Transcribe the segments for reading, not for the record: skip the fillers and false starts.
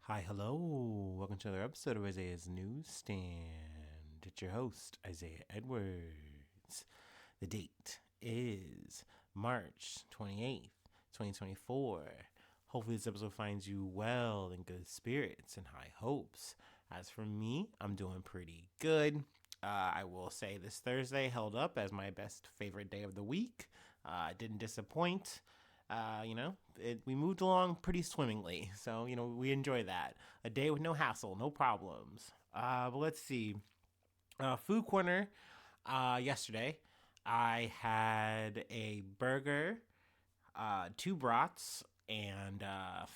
Hi, hello. Welcome to another episode of Isaiah's Newsstand. It's your host, Isaiah Edwards. The date is March 28th, 2024. Hopefully, this episode finds you well in good spirits and high hopes. As for me, I'm doing pretty good. I will say this Thursday held up as my best favorite day of the week. It didn't disappoint. We moved along pretty swimmingly. So, we enjoy that. A day with no hassle, no problems. But let's see. Food corner. Yesterday, I had a burger, two brats, and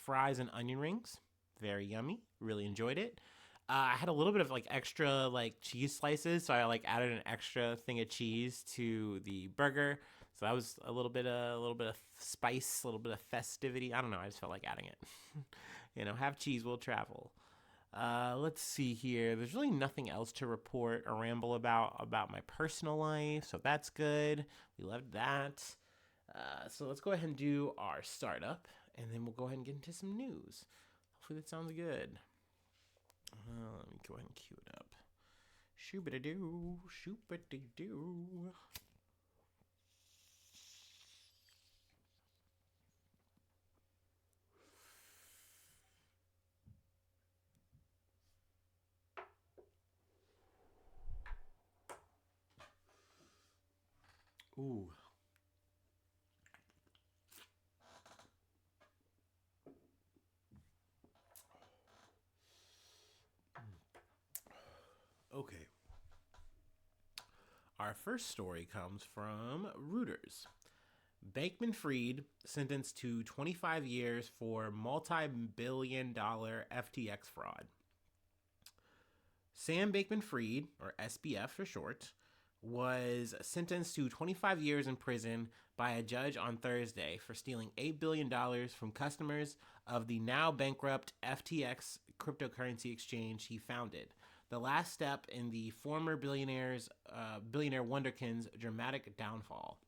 fries and onion rings. Very yummy. Really enjoyed it. I had a little bit of extra cheese slices, so I added an extra thing of cheese to the burger. So that was a little bit of spice, a little bit of festivity. I don't know. I just felt like adding it. Have cheese will travel. Let's see here. There's really nothing else to report or ramble about my personal life, so that's good. We loved that. So let's go ahead and do our startup, and then we'll go ahead and get into some news. Hopefully that sounds good. Let me go ahead and cue it up. Shoop-a-doo, shoop-a-doo-doo. Ooh. Okay. Our first story comes from Reuters. Bankman-Fried sentenced to 25 years for multi-billion-dollar FTX fraud. Sam Bankman-Fried, or SBF for short, was sentenced to 25 years in prison by a judge on Thursday for stealing $8 billion from customers of the now bankrupt FTX cryptocurrency exchange he founded. The last step in the former billionaire wonderkind's dramatic downfall.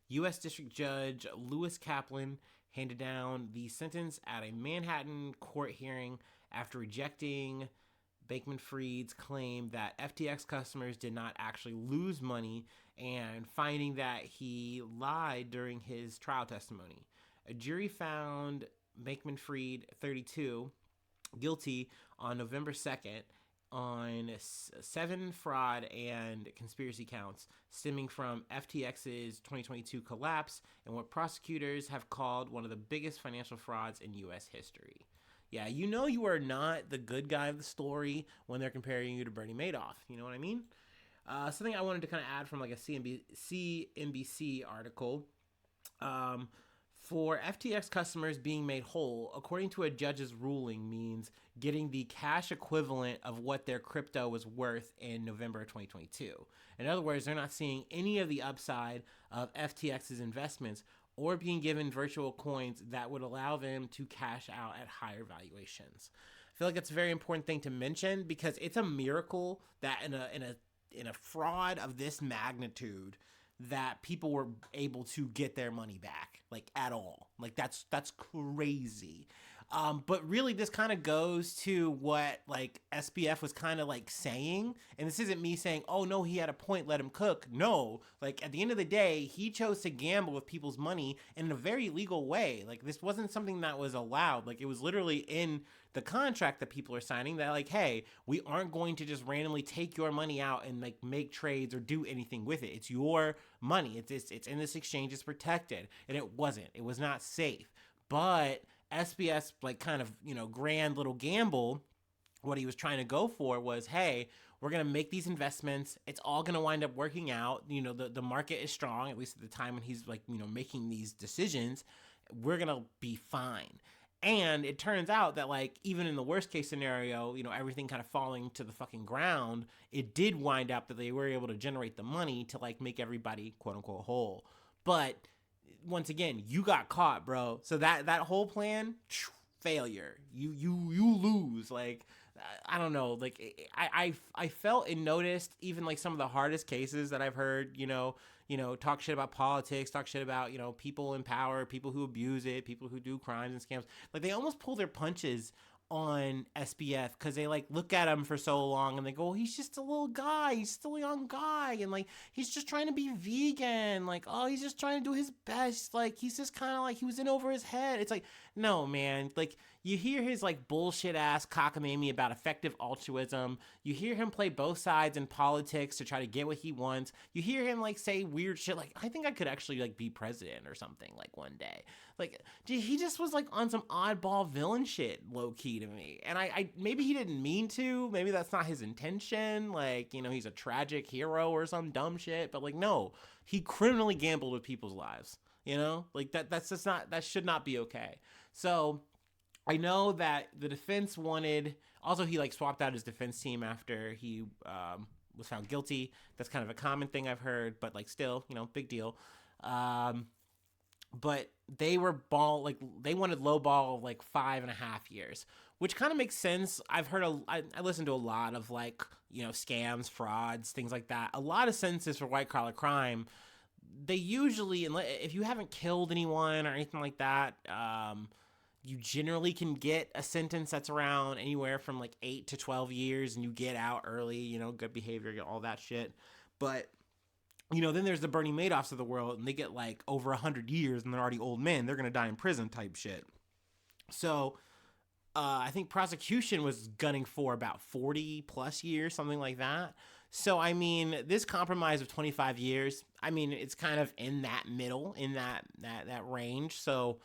U.S. District Judge Lewis Kaplan handed down the sentence at a Manhattan court hearing after rejecting Bankman-Fried's claim that FTX customers did not actually lose money and finding that he lied during his trial testimony. A jury found Bankman-Fried, 32, guilty on November 2nd on 7 fraud and conspiracy counts stemming from FTX's 2022 collapse and what prosecutors have called one of the biggest financial frauds in U.S. history. Yeah, you are not the good guy of the story when they're comparing you to Bernie Madoff. You know what I mean? Something I wanted to kind of add from a CNBC article. For FTX customers being made whole, according to a judge's ruling, means getting the cash equivalent of what their crypto was worth in November of 2022. In other words, they're not seeing any of the upside of FTX's investments or being given virtual coins that would allow them to cash out at higher valuations. I feel like it's a very important thing to mention because it's a miracle that in a fraud of this magnitude that people were able to get their money back, at all. That's crazy. But really, this kind of goes to what SBF was kind of saying, and this isn't me saying, "Oh no, he had a point, let him cook." No, at the end of the day, he chose to gamble with people's money in a very legal way. This wasn't something that was allowed. It was literally in the contract that people are signing that hey, we aren't going to just randomly take your money out and make trades or do anything with it. It's your money. It's in this exchange. It's protected, and it wasn't. It was not safe. But SBS kind of grand little gamble, what he was trying to go for was, hey, we're going to make these investments. It's all going to wind up working out. The market is strong, at least at the time when he's making these decisions. We're going to be fine. And it turns out that even in the worst case scenario, everything kind of falling to the fucking ground, it did wind up that they were able to generate the money to make everybody quote unquote whole. But once again, you got caught, bro. So that whole plan, failure. You lose. I don't know. I felt and noticed even some of the hardest cases that I've heard, talk shit about politics, talk shit about, people in power, people who abuse it, people who do crimes and scams. They almost pull their punches on SBF because they like look at him for so long and they go, well, he's just a little guy, he's still a young guy, and like he's just trying to be vegan, like, oh, he's just trying to do his best, like he's just kind of like he was in over his head. It's like, no, man, like you hear his like bullshit ass cockamamie about effective altruism. You hear him play both sides in politics to try to get what he wants. You hear him like say weird shit like, I think I could actually like be president or something like one day. Like, dude, he just was like on some oddball villain shit, low key to me. And I maybe he didn't mean to. Maybe that's not his intention. Like, you know, he's a tragic hero or some dumb shit. But like, no, he criminally gambled with people's lives. You know, like that's just not, that should not be okay. So I know that the defense wanted. Also, he like swapped out his defense team after he was found guilty. That's kind of a common thing I've heard, but like still, you know, big deal. But they were they wanted low ball of like 5.5 years, which kind of makes sense. I've heard I listened to a lot of like, you know, scams, frauds, things like that. A lot of sentences for white collar crime, they usually, if you haven't killed anyone or anything like that, you generally can get a sentence that's around anywhere from like 8 to 12 years, and you get out early, you know, good behavior, all that shit. But you know, then there's the Bernie Madoffs of the world, and they get like over 100 years, and they're already old men. They're gonna die in prison type shit. So I think prosecution was gunning for about 40 plus years, something like that. So I mean, this compromise of 25 years, I mean, it's kind of in that middle, in that range. So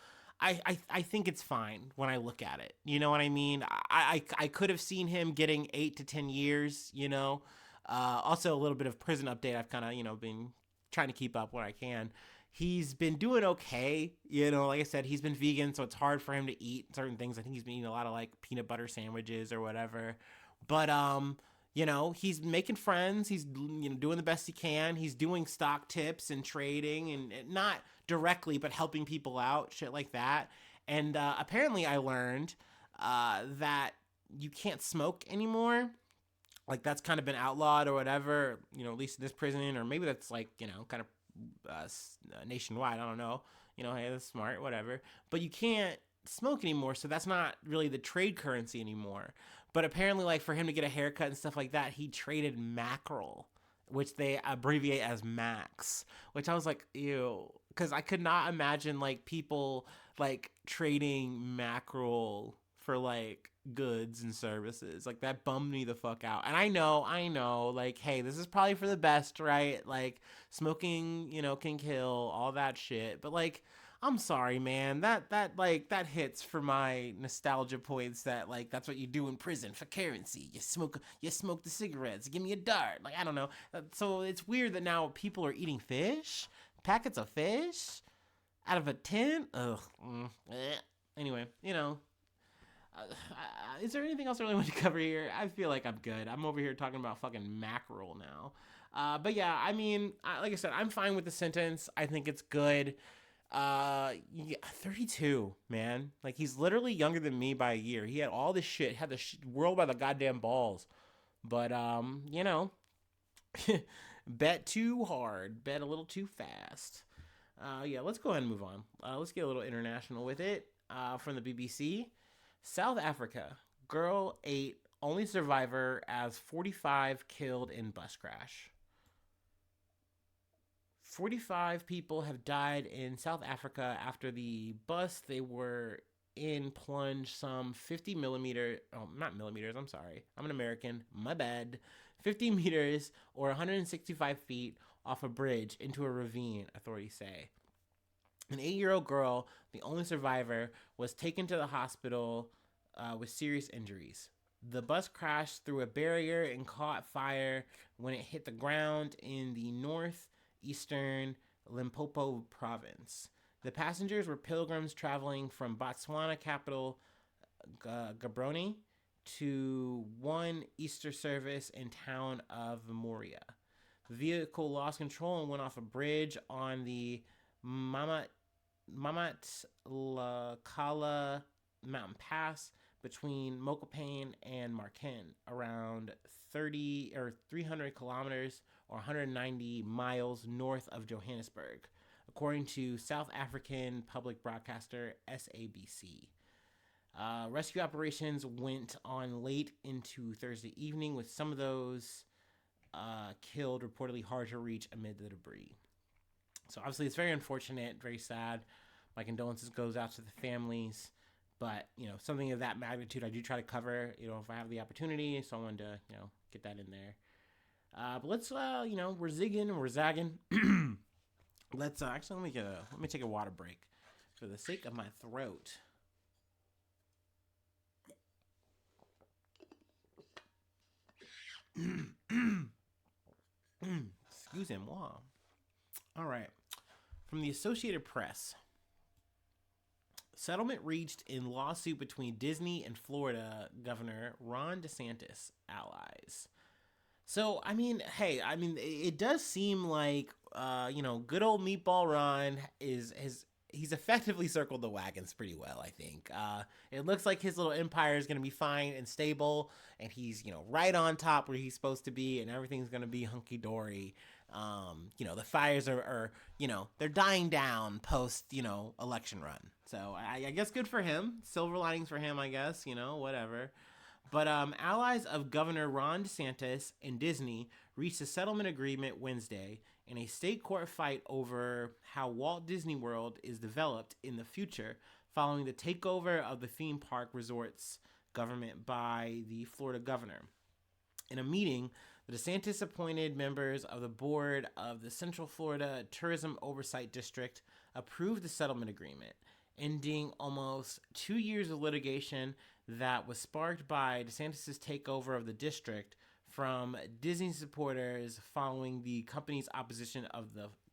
I think it's fine when I look at it. You know what I mean? I could have seen him getting 8 to 10 years, you know. Also, a little bit of prison update. I've kind of, you know, been trying to keep up what I can. He's been doing okay. You know, like I said, he's been vegan, so it's hard for him to eat certain things. I think he's been eating a lot of like peanut butter sandwiches or whatever. But, you know, he's making friends. He's, you know, doing the best he can. He's doing stock tips and trading, and not directly, but helping people out, shit like that. And apparently I learned that you can't smoke anymore. Like that's kind of been outlawed or whatever, you know, at least in this prison, or maybe that's like, you know, kind of nationwide. I don't know. You know, hey, that's smart, whatever. But you can't smoke anymore, so that's not really the trade currency anymore. But apparently, like for him to get a haircut and stuff like that, he traded mackerel, which they abbreviate as max. Which I was like, ew, because I could not imagine like people like trading mackerel for like goods and services. Like that bummed me the fuck out. And I know, like, hey, this is probably for the best, right? Like smoking, you know, can kill, all that shit. But like, I'm sorry, man. That hits for my nostalgia points. That like that's what you do in prison for currency. You smoke the cigarettes. Give me a dart. Like I don't know. So it's weird that now people are eating fish, packets of fish, out of a tin. Ugh. Anyway, you know. Is there anything else I really want to cover here? I feel like I'm good. I'm over here talking about fucking mackerel now. But yeah, I mean, like I said, I'm fine with the sentence. I think it's good. Yeah, 32, man. Like he's literally younger than me by a year. He had all this shit, had the world by the goddamn balls. But you know, bet too hard, bet a little too fast. Yeah, let's go ahead and move on. Let's get a little international with it. From the BBC. South Africa, girl 8, only survivor as 45 killed in bus crash. 45 people have died in South Africa after the bus they were in plunged some 50 millimeter, oh, not millimeters, I'm sorry. I'm an American, my bad. 50 meters or 165 feet off a bridge into a ravine, authorities say. An 8-year-old girl, the only survivor, was taken to the hospital with serious injuries. The bus crashed through a barrier and caught fire when it hit the ground in the northeastern Limpopo province. The passengers were pilgrims traveling from Botswana capital Gaborone to one Easter service in town of Moria. The vehicle lost control and went off a bridge on the Mamat Lakala mountain pass between Mokopane and Marken, around 300 kilometers or 190 miles north of Johannesburg, according to South African public broadcaster SABC. Rescue operations went on late into Thursday evening, with some of those killed reportedly hard to reach amid the debris. So obviously it's very unfortunate, very sad. My condolences goes out to the families. But, something of that magnitude I do try to cover, if I have the opportunity. So I wanted to, get that in there. But let's, we're zigging and we're zagging. Let's actually let me take a water break for the sake of my throat. Excusez-moi. All right. From the Associated Press. Settlement reached in lawsuit between Disney and Florida Governor Ron DeSantis allies. So, it does seem like, good old Meatball Ron he's effectively circled the wagons pretty well, I think. It looks like his little empire is going to be fine and stable, and he's, right on top where he's supposed to be, and everything's going to be hunky-dory. The fires are they're dying down post, election run. So I guess good for him. Silver linings for him, I guess, whatever. But allies of Governor Ron DeSantis and Disney reached a settlement agreement Wednesday in a state court fight over how Walt Disney World is developed in the future following the takeover of the theme park resort's government by the Florida governor. In a meeting, the DeSantis appointed members of the board of the Central Florida Tourism Oversight District approved the settlement agreement, ending almost 2 years of litigation that was sparked by DeSantis' takeover of the district from Disney supporters following the company's opposition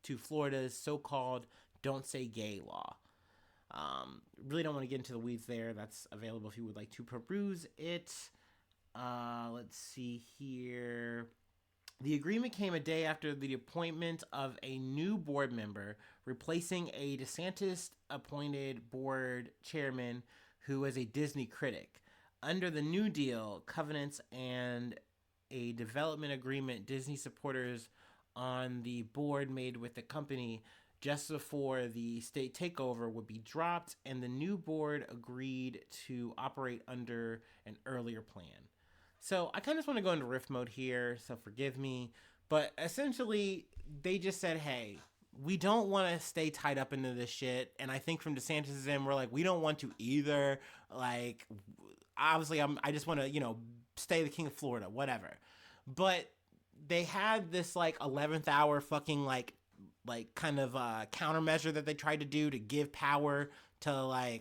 to Florida's so-called Don't Say Gay law. Really don't want to get into the weeds there. That's available if you would like to peruse it. Let's see here. The agreement came a day after the appointment of a new board member, replacing a DeSantis-appointed board chairman who was a Disney critic. Under the New Deal, covenants and a development agreement Disney supporters on the board made with the company just before the state takeover would be dropped, and the new board agreed to operate under an earlier plan. So I kind of just want to go into riff mode here, so forgive me. But essentially, they just said, hey, we don't want to stay tied up into this shit. And I think from DeSantis' end, we're like, we don't want to either. Like, obviously, I just want to, stay the king of Florida, whatever. But they had this, 11th hour fucking, kind of countermeasure that they tried to do to give power to,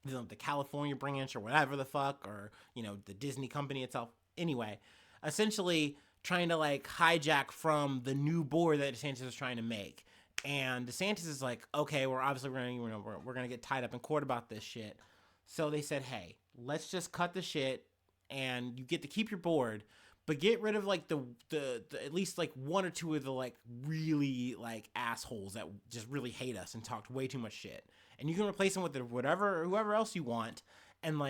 the California branch or whatever the fuck, or, the Disney company itself. Anyway, essentially trying to hijack from the new board that DeSantis is trying to make. And DeSantis is like, okay, we're obviously we're going to get tied up in court about this shit. So they said, hey, let's just cut the shit and you get to keep your board, but get rid of the at least one or two of the really assholes that just really hate us and talked way too much shit. And you can replace them with whoever else you want, and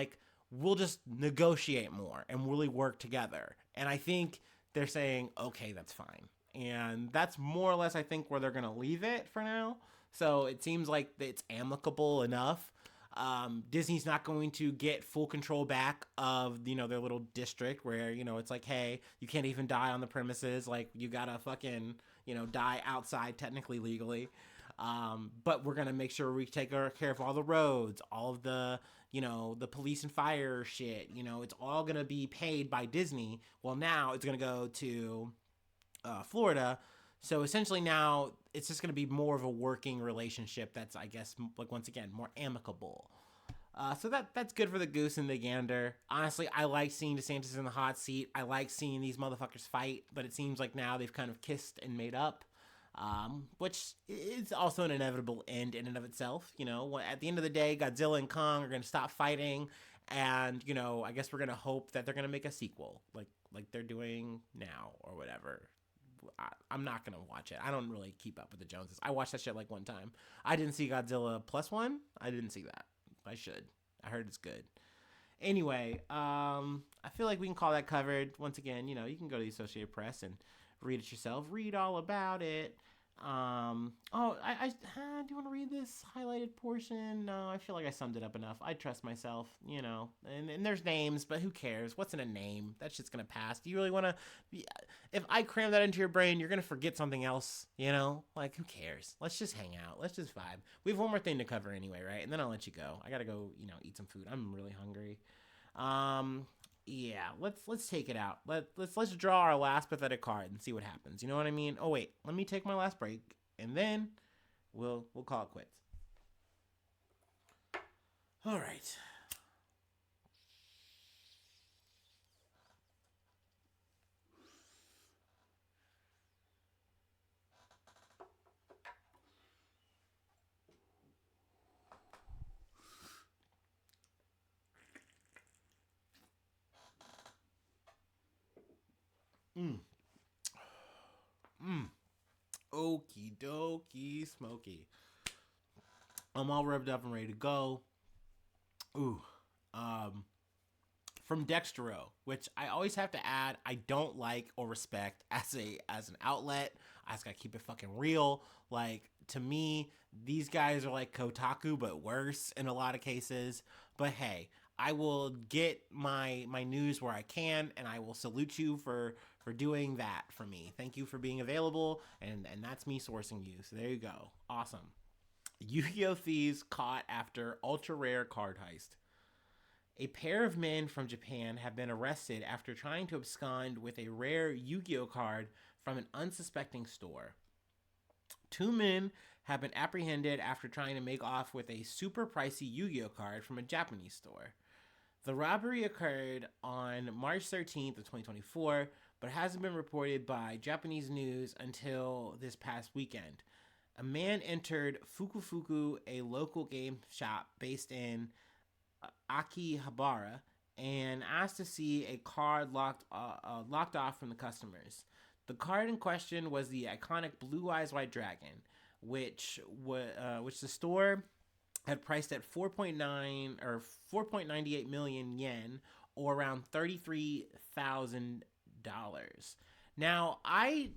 we'll just negotiate more and really work together. And I think they're saying, okay, that's fine. And that's more or less, I think, where they're going to leave it for now. So it seems like it's amicable enough. Disney's not going to get full control back of, their little district where, it's like, hey, you can't even die on the premises. You gotta fucking, die outside technically legally. But we're going to make sure we take care of all the roads, all of the, the police and fire shit. It's all going to be paid by Disney. Well, now it's going to go to Florida. So essentially now it's just going to be more of a working relationship that's, I guess, once again, more amicable. So that's good for the goose and the gander. Honestly, I like seeing DeSantis in the hot seat. I like seeing these motherfuckers fight, but it seems like now they've kind of kissed and made up. Which is also an inevitable end in and of itself. At the end of the day, Godzilla and Kong are going to stop fighting, and I guess we're going to hope that they're going to make a sequel like they're doing now or whatever. I'm not going to watch it. I don't really keep up with the Joneses. I watched that shit one time. I didn't see Godzilla Plus One. I didn't see that. I should. I heard it's good. Anyway, I feel like we can call that covered. Once again, you can go to the Associated Press and read it yourself. Read all about it. Do you want to read this highlighted portion? No, I feel like I summed it up enough. I trust myself, you know. And there's names, but who cares? What's in a name? That shit's gonna pass. Do you really want to? If I cram that into your brain, you're gonna forget something else. You know, like who cares? Let's just hang out. Let's just vibe. We have one more thing to cover anyway, right? And then I'll let you go. I gotta go, eat some food. I'm really hungry. Um, yeah, let's take it out. Let's draw our last pathetic card and see what happens. You know what I mean? Oh wait, let me take my last break and then we'll call it quits. All right. Mm. Mm. Okie dokie smoky. I'm all revved up and ready to go. Ooh. Um from Dextro, which I always have to add I don't like or respect as an outlet. I just gotta keep it fucking real. Like to me, these guys are like Kotaku but worse in a lot of cases. But hey, I will get my news where I can, and I will salute you for doing that for me. Thank you for being available, and that's me sourcing you. So there you go. Awesome. Yu-Gi-Oh! Thieves caught after ultra rare card heist. A pair of men from Japan have been arrested after trying to abscond with a rare Yu Gi Oh card from an unsuspecting store. Two men have been apprehended after trying to make off with a super pricey Yu Gi Oh card from a Japanese store. The robbery occurred on March 13th of 2024, but hasn't been reported by Japanese news until this past weekend. A man entered Fukufuku, a local game shop based in Akihabara, and asked to see a card locked off from the customers. The card in question was the iconic Blue Eyes White Dragon, which the store had priced at 4.9 or 4.98 million yen, or around $33,000. Now, I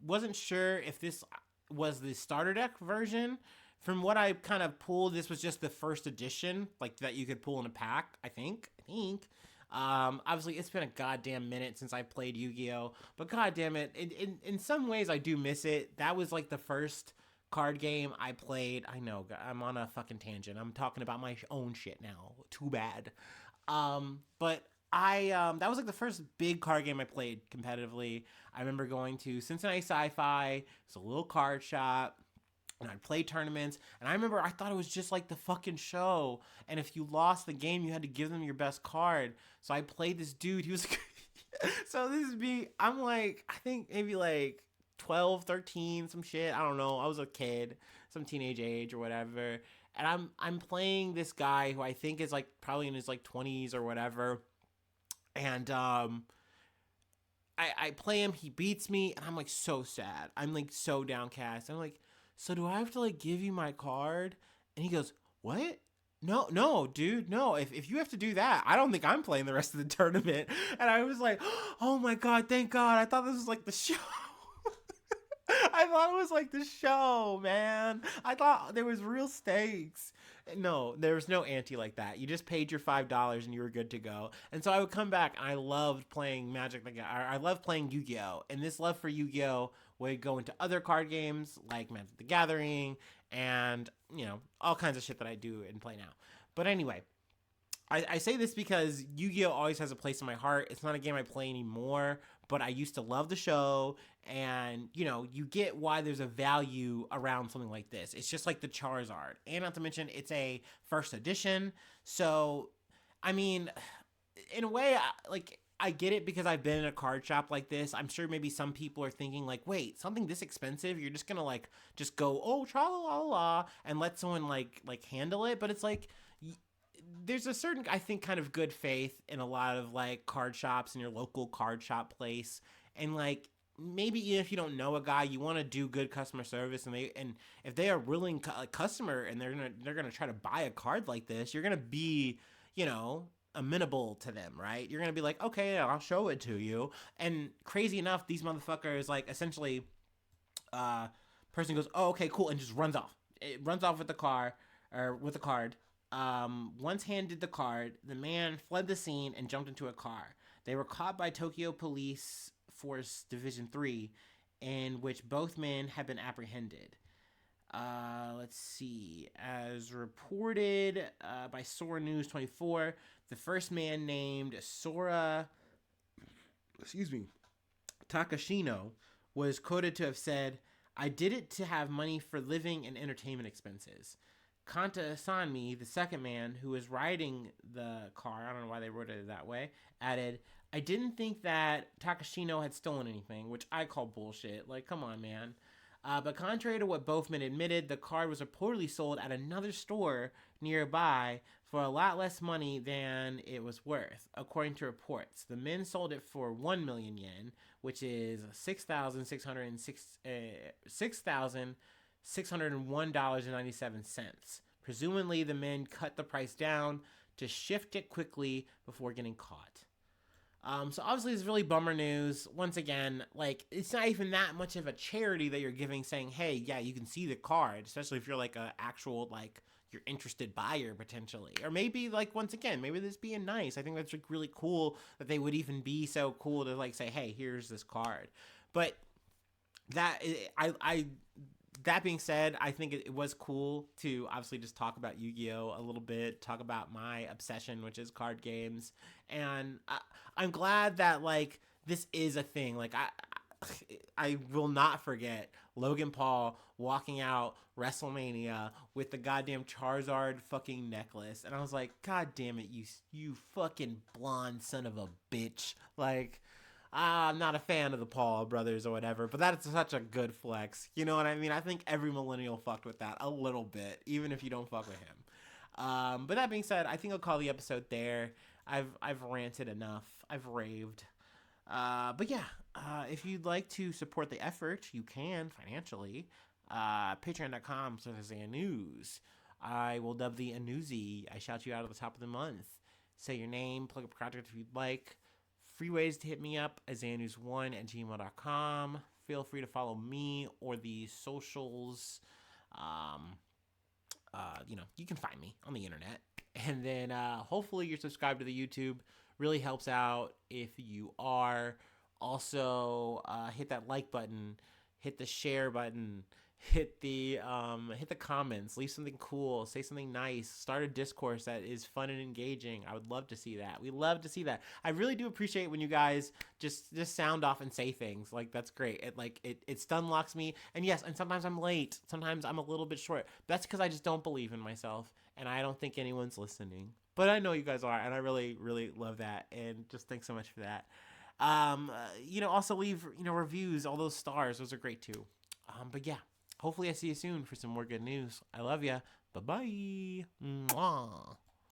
wasn't sure if this was the starter deck version. From what I kind of pulled, this was just the first edition, like that you could pull in a pack. I think. Obviously, it's been a goddamn minute since I played Yu-Gi-Oh, but goddamn it, in some ways I do miss it. That was like the first card game I played. I know I'm on a fucking tangent. I'm talking about my own shit now. Too bad. But I that was like the first big card game I played competitively. I remember going to Cincinnati Sci-Fi. It's a little card shop, and I'd play tournaments. And I remember I thought it was just like the fucking show. And if you lost the game, you had to give them your best card. So I played this dude. He was so this is me. I'm like, I think maybe like 12, 13, some shit. I don't know. I was a kid, some teenage age or whatever. And I'm playing this guy who I think is like probably in his like 20s or whatever. And I play him, he beats me, and I'm like so sad. I'm like so downcast. I'm like, so do I have to like give you my card? And he goes, what? No, no, dude, no. If you have to do that, I don't think I'm playing the rest of the tournament. And I was like, oh my God, thank God. I thought this was like the show. I thought it was like the show, man. I thought there was real stakes. No, there was no ante like that. You just paid your $5 and you were good to go. And so I would come back. And I loved playing Magic. I loved playing Yu-Gi-Oh. And this love for Yu-Gi-Oh would go into other card games like Magic the Gathering and all kinds of shit that I do and play now. But anyway, I say this because Yu-Gi-Oh always has a place in my heart. It's not a game I play anymore, but I used to love the show, and you get why there's a value around something like this. It's just like the Charizard, and not to mention it's a first edition. So, I mean, in a way, I get it because I've been in a card shop like this. I'm sure maybe some people are thinking like, wait, something this expensive? You're just gonna like just go, oh, tra la la la, and let someone like handle it? But it's like, there's a certain, I think, kind of good faith in a lot of like card shops in your local card shop place. And like, maybe even if you don't know a guy, you want to do good customer service, and if they are willing customer and they're gonna try to buy a card like this, you're gonna be, amenable to them, right? You're gonna be like, okay, I'll show it to you. And crazy enough, these motherfuckers like essentially Uh, person goes, "Oh, okay, cool," and just runs off. It runs off with the car or with the card. Once handed the card, the man fled the scene and jumped into a car. They were caught by Tokyo Police Force Division 3, in which both men had been apprehended. Let's see. As reported by Sora News 24, the first man named Sora, excuse me, Takashino, was quoted to have said, "I did it to have money for living and entertainment expenses." Kanta Sanmi, the second man who was riding the car, I don't know why they wrote it that way, added, "I didn't think that Takashino had stolen anything," which I call bullshit. Like, come on, man. But contrary to what both men admitted, the card was reportedly sold at another store nearby for a lot less money than it was worth, according to reports. The men sold it for 1 million yen, which is $6,601.97. Presumably, the men cut the price down to shift it quickly before getting caught. So obviously it's really bummer news. Once again, like, it's not even that much of a charity that you're giving, saying, "Hey, yeah, you can see the card," especially if you're like a actual, like, you're interested buyer potentially, or maybe, like, once again, maybe this being nice. I think that's like really cool that they would even be so cool to like say, "Hey, here's this card." But that I that being said, I think it was cool to obviously just talk about Yu-Gi-Oh a little bit, talk about my obsession, which is card games, and I'm glad that, like, this is a thing. Like, I will not forget Logan Paul walking out WrestleMania with the goddamn Charizard fucking necklace, and I was like, "God damn it, you fucking blonde son of a bitch!" Like, I'm not a fan of the Paul brothers or whatever, but that's such a good flex. You know what I mean? I think every millennial fucked with that a little bit, even if you don't fuck with him. But that being said, I think I'll call the episode there. I've ranted enough. I've raved. But yeah, if you'd like to support the effort, you can financially. Patreon.com/News. I will dub thee a newsie. I shout you out at the top of the month. Say your name, plug up a project if you'd like. Free ways to hit me up, xanews1@gmail.com. Feel free to follow me or the socials. You can find me on the internet. And then hopefully you're subscribed to the YouTube. Really helps out if you are. Also, hit that like button, hit the share button, hit the comments, leave something cool, say something nice, start a discourse that is fun and engaging. I would love to see that. We love to see that. I really do appreciate when you guys just sound off and say things. Like, that's great. It stun locks me. And yes, and sometimes I'm late. Sometimes I'm a little bit short. That's because I just don't believe in myself, and I don't think anyone's listening. But I know you guys are, and I really, really love that. And just thanks so much for that. Also leave, reviews, all those stars. Those are great too. But yeah, hopefully I see you soon for some more good news. I love ya. Bye-bye. Mwah.